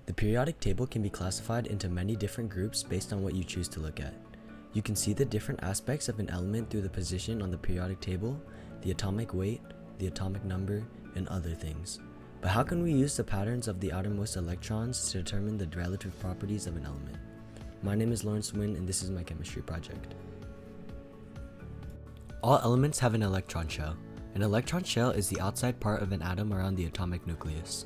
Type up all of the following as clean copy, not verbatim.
The periodic table can be classified into many different groups based on what you choose to look at. You can see the different aspects of an element through the position on the periodic table, the atomic weight, the atomic number, and other things. But how can we use the patterns of the outermost electrons to determine the relative properties of an element? My name is Nguyen and this is my chemistry project. All elements have an electron shell. An electron shell is the outside part of an atom around the atomic nucleus.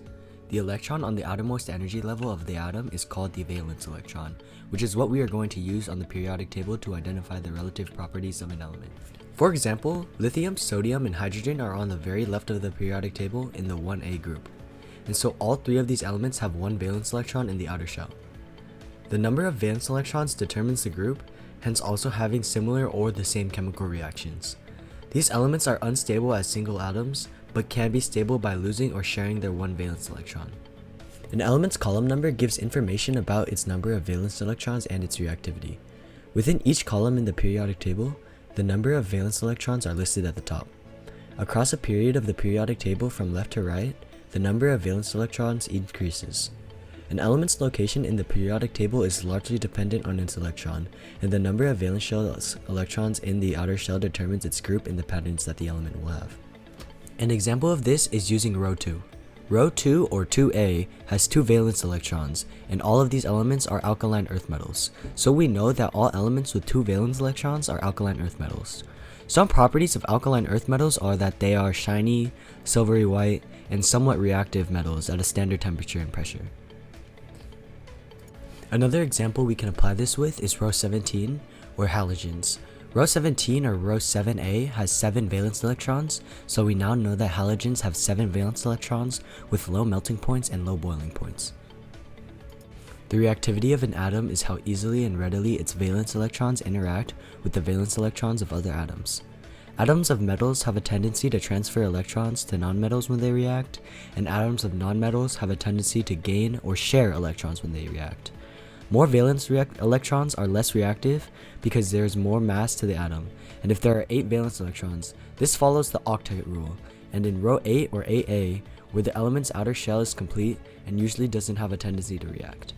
The electron on the outermost energy level of the atom is called the valence electron, which is what we are going to use on the periodic table to identify the relative properties of an element. For example, lithium, sodium, and hydrogen are on the very left of the periodic table in the 1A group, and so all three of these elements have one valence electron in the outer shell. The number of valence electrons determines the group, hence also having similar or the same chemical reactions. These elements are unstable as single atoms, but can be stable by losing or sharing their one valence electron. An element's column number gives information about its number of valence electrons and its reactivity. Within each column in the periodic table, the number of valence electrons are listed at the top. Across a period of the periodic table from left to right, the number of valence electrons increases. An element's location in the periodic table is largely dependent on its electron, and the number of valence shell electrons in the outer shell determines its group in the patterns that the element will have. An example of this is using row 2. Row 2 or 2A has 2 valence electrons, and all of these elements are alkaline earth metals, so we know that all elements with 2 valence electrons are alkaline earth metals. Some properties of alkaline earth metals are that they are shiny, silvery white, and somewhat reactive metals at a standard temperature and pressure. Another example we can apply this with is row 17, or halogens. Row 17 or row 7A has 7 valence electrons, so we now know that halogens have 7 valence electrons with low melting points and low boiling points. The reactivity of an atom is how easily and readily its valence electrons interact with the valence electrons of other atoms. Atoms of metals have a tendency to transfer electrons to nonmetals when they react, and atoms of nonmetals have a tendency to gain or share electrons when they react. More valence electrons are less reactive because there is more mass to the atom, and if there are 8 valence electrons, this follows the octet rule, and in row 8 or 8A, where the element's outer shell is complete and usually doesn't have a tendency to react.